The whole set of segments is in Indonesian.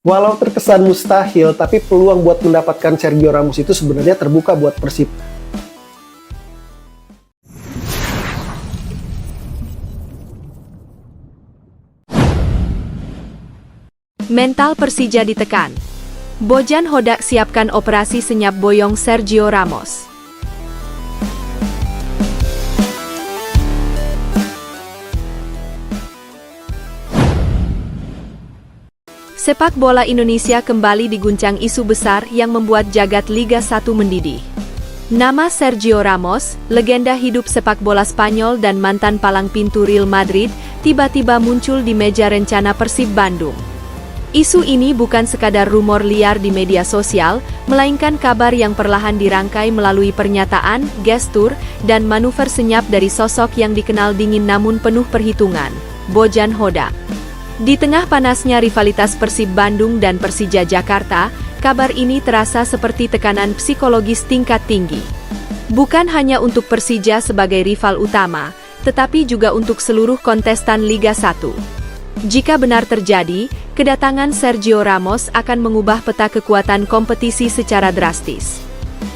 Walau terkesan mustahil, tapi peluang buat mendapatkan Sergio Ramos itu sebenarnya terbuka buat Persib. Mental Persija ditekan. Bojan Hodak siapkan operasi senyap boyong Sergio Ramos. Sepak bola Indonesia kembali diguncang isu besar yang membuat jagat Liga 1 mendidih. Nama Sergio Ramos, legenda hidup sepak bola Spanyol dan mantan palang pintu Real Madrid, tiba-tiba muncul di meja rencana Persib Bandung. Isu ini bukan sekadar rumor liar di media sosial, melainkan kabar yang perlahan dirangkai melalui pernyataan, gestur, dan manuver senyap dari sosok yang dikenal dingin namun penuh perhitungan, Bojan Hodak. Di tengah panasnya rivalitas Persib Bandung dan Persija Jakarta, kabar ini terasa seperti tekanan psikologis tingkat tinggi. Bukan hanya untuk Persija sebagai rival utama, tetapi juga untuk seluruh kontestan Liga 1. Jika benar terjadi, kedatangan Sergio Ramos akan mengubah peta kekuatan kompetisi secara drastis.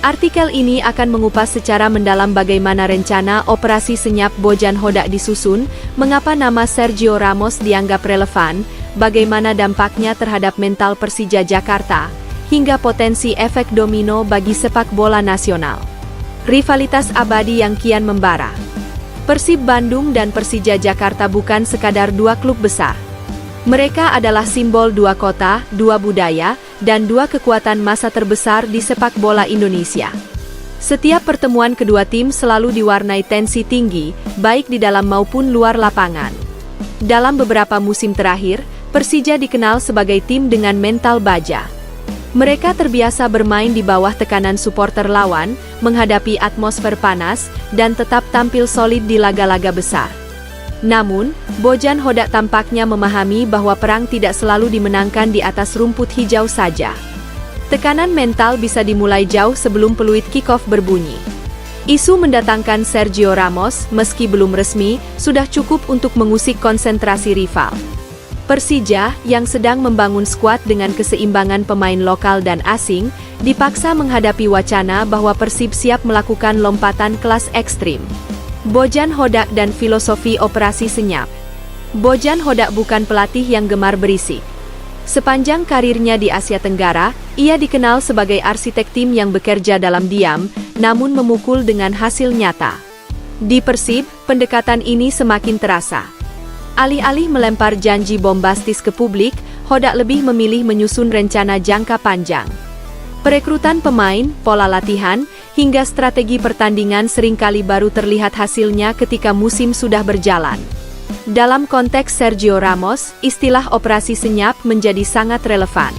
Artikel ini akan mengupas secara mendalam bagaimana rencana operasi senyap Bojan Hodak disusun, mengapa nama Sergio Ramos dianggap relevan, bagaimana dampaknya terhadap mental Persija Jakarta, hingga potensi efek domino bagi sepak bola nasional. Rivalitas abadi yang kian membara. Persib Bandung dan Persija Jakarta bukan sekadar dua klub besar. Mereka adalah simbol dua kota, dua budaya, dan dua kekuatan massa terbesar di sepak bola Indonesia. Setiap pertemuan kedua tim selalu diwarnai tensi tinggi, baik di dalam maupun luar lapangan. Dalam beberapa musim terakhir, Persija dikenal sebagai tim dengan mental baja. Mereka terbiasa bermain di bawah tekanan supporter lawan, menghadapi atmosfer panas, dan tetap tampil solid di laga-laga besar. Namun, Bojan Hodak tampaknya memahami bahwa perang tidak selalu dimenangkan di atas rumput hijau saja. Tekanan mental bisa dimulai jauh sebelum peluit kick-off berbunyi. Isu mendatangkan Sergio Ramos, meski belum resmi, sudah cukup untuk mengusik konsentrasi rival. Persija, yang sedang membangun skuad dengan keseimbangan pemain lokal dan asing, dipaksa menghadapi wacana bahwa Persib siap melakukan lompatan kelas ekstrim. Bojan Hodak dan filosofi operasi senyap. Bojan Hodak bukan pelatih yang gemar berisik. Sepanjang karirnya di Asia Tenggara, ia dikenal sebagai arsitek tim yang bekerja dalam diam, namun memukul dengan hasil nyata. Di Persib, pendekatan ini semakin terasa. Alih-alih melempar janji bombastis ke publik, Hodak lebih memilih menyusun rencana jangka panjang. Perekrutan pemain, pola latihan, hingga strategi pertandingan seringkali baru terlihat hasilnya ketika musim sudah berjalan. Dalam konteks Sergio Ramos, istilah operasi senyap menjadi sangat relevan.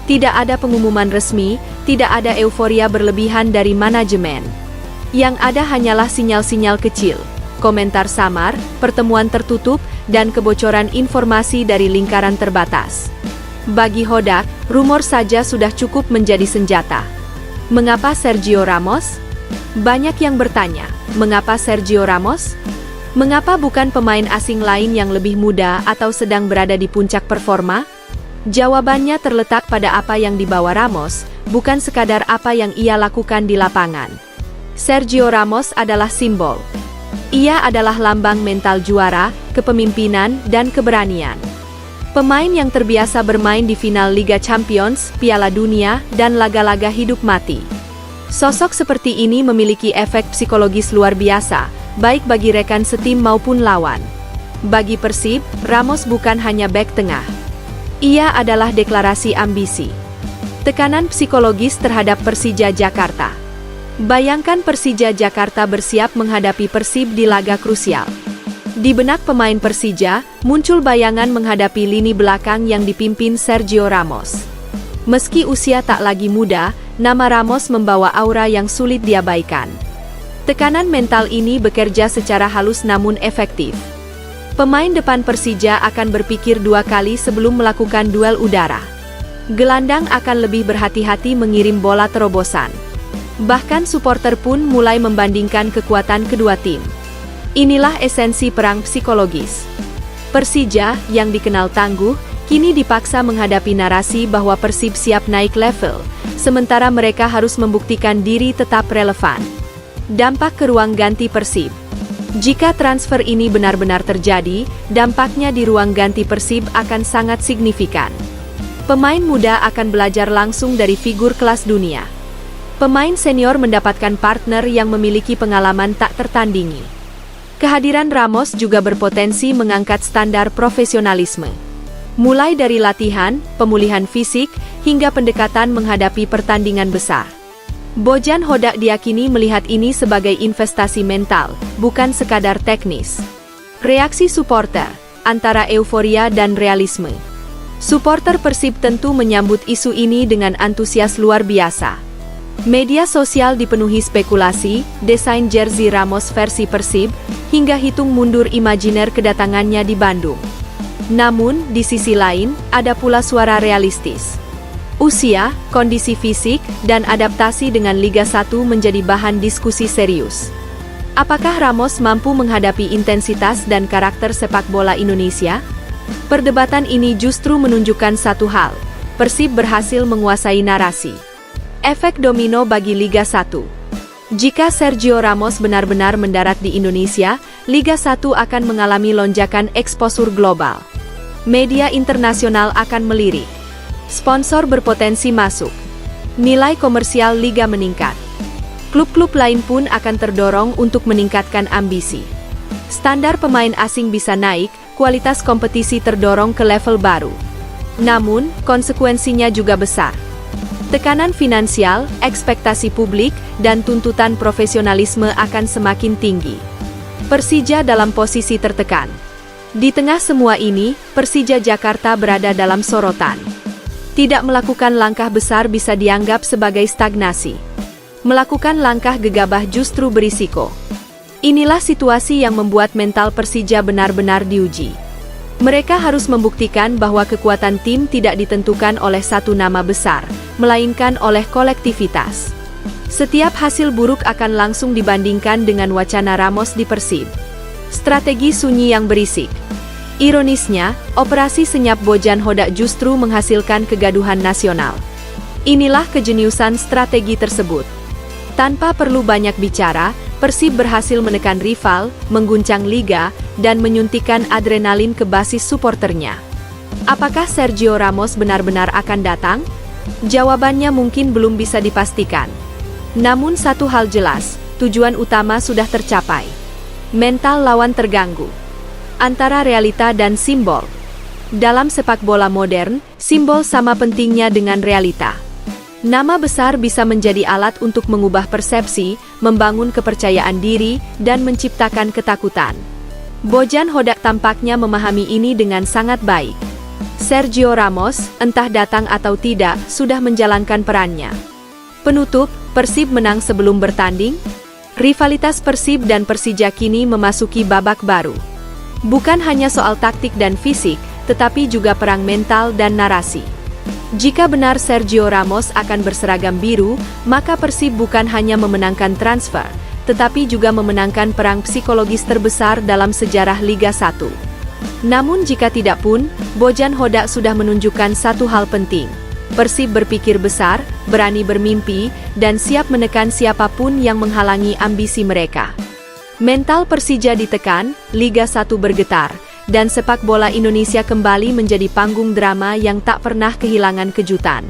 Tidak ada pengumuman resmi, tidak ada euforia berlebihan dari manajemen. Yang ada hanyalah sinyal-sinyal kecil, komentar samar, pertemuan tertutup, dan kebocoran informasi dari lingkaran terbatas. Bagi Hodak, rumor saja sudah cukup menjadi senjata. Mengapa Sergio Ramos? Banyak yang bertanya, mengapa Sergio Ramos? Mengapa bukan pemain asing lain yang lebih muda atau sedang berada di puncak performa? Jawabannya terletak pada apa yang dibawa Ramos, bukan sekadar apa yang ia lakukan di lapangan. Sergio Ramos adalah simbol. Ia adalah lambang mental juara, kepemimpinan, dan keberanian. Pemain yang terbiasa bermain di final Liga Champions, Piala Dunia, dan laga-laga hidup mati. Sosok seperti ini memiliki efek psikologis luar biasa, baik bagi rekan setim maupun lawan. Bagi Persib, Ramos bukan hanya bek tengah. Ia adalah deklarasi ambisi. Tekanan psikologis terhadap Persija Jakarta. Bayangkan Persija Jakarta bersiap menghadapi Persib di laga krusial. Di benak pemain Persija, muncul bayangan menghadapi lini belakang yang dipimpin Sergio Ramos. Meski usia tak lagi muda, nama Ramos membawa aura yang sulit diabaikan. Tekanan mental ini bekerja secara halus namun efektif. Pemain depan Persija akan berpikir dua kali sebelum melakukan duel udara. Gelandang akan lebih berhati-hati mengirim bola terobosan. Bahkan supporter pun mulai membandingkan kekuatan kedua tim. Inilah esensi perang psikologis. Persija, yang dikenal tangguh, kini dipaksa menghadapi narasi bahwa Persib siap naik level, sementara mereka harus membuktikan diri tetap relevan. Dampak ke ruang ganti Persib. Jika transfer ini benar-benar terjadi, dampaknya di ruang ganti Persib akan sangat signifikan. Pemain muda akan belajar langsung dari figur kelas dunia. Pemain senior mendapatkan partner yang memiliki pengalaman tak tertandingi. Kehadiran Ramos juga berpotensi mengangkat standar profesionalisme. Mulai dari latihan, pemulihan fisik, hingga pendekatan menghadapi pertandingan besar. Bojan Hodak diyakini melihat ini sebagai investasi mental, bukan sekadar teknis. Reaksi supporter, antara euforia dan realisme. Supporter Persib tentu menyambut isu ini dengan antusias luar biasa. Media sosial dipenuhi spekulasi, desain jersey Ramos versi Persib, hingga hitung mundur imajiner kedatangannya di Bandung. Namun, di sisi lain, ada pula suara realistis. Usia, kondisi fisik, dan adaptasi dengan Liga 1 menjadi bahan diskusi serius. Apakah Ramos mampu menghadapi intensitas dan karakter sepak bola Indonesia? Perdebatan ini justru menunjukkan satu hal, Persib berhasil menguasai narasi. Efek domino bagi Liga 1. Jika Sergio Ramos benar-benar mendarat di Indonesia, Liga 1 akan mengalami lonjakan eksposur global. Media internasional akan melirik. Sponsor berpotensi masuk. Nilai komersial Liga meningkat. Klub-klub lain pun akan terdorong untuk meningkatkan ambisi. Standar pemain asing bisa naik, kualitas kompetisi terdorong ke level baru. Namun, konsekuensinya juga besar. Tekanan finansial, ekspektasi publik, dan tuntutan profesionalisme akan semakin tinggi. Persija dalam posisi tertekan. Di tengah semua ini, Persija Jakarta berada dalam sorotan. Tidak melakukan langkah besar bisa dianggap sebagai stagnasi. Melakukan langkah gegabah justru berisiko. Inilah situasi yang membuat mental Persija benar-benar diuji. Mereka harus membuktikan bahwa kekuatan tim tidak ditentukan oleh satu nama besar, melainkan oleh kolektivitas. Setiap hasil buruk akan langsung dibandingkan dengan wacana Ramos di Persib. Strategi sunyi yang berisik. Ironisnya, operasi senyap Bojan Hodak justru menghasilkan kegaduhan nasional. Inilah kejeniusan strategi tersebut. Tanpa perlu banyak bicara, Persib berhasil menekan rival, mengguncang liga, dan menyuntikkan adrenalin ke basis suporternya. Apakah Sergio Ramos benar-benar akan datang? Jawabannya mungkin belum bisa dipastikan. Namun satu hal jelas, tujuan utama sudah tercapai. Mental lawan terganggu. Antara realita dan simbol. Dalam sepak bola modern, simbol sama pentingnya dengan realita. Nama besar bisa menjadi alat untuk mengubah persepsi, membangun kepercayaan diri, dan menciptakan ketakutan. Bojan Hodak tampaknya memahami ini dengan sangat baik. Sergio Ramos, entah datang atau tidak, sudah menjalankan perannya. Penutup, Persib menang sebelum bertanding. Rivalitas Persib dan Persija kini memasuki babak baru. Bukan hanya soal taktik dan fisik, tetapi juga perang mental dan narasi. Jika benar Sergio Ramos akan berseragam biru, maka Persib bukan hanya memenangkan transfer, tetapi juga memenangkan perang psikologis terbesar dalam sejarah Liga 1. Namun jika tidak pun, Bojan Hodak sudah menunjukkan satu hal penting. Persib berpikir besar, berani bermimpi, dan siap menekan siapapun yang menghalangi ambisi mereka. Mental Persija ditekan, Liga 1 bergetar, dan sepak bola Indonesia kembali menjadi panggung drama yang tak pernah kehilangan kejutan.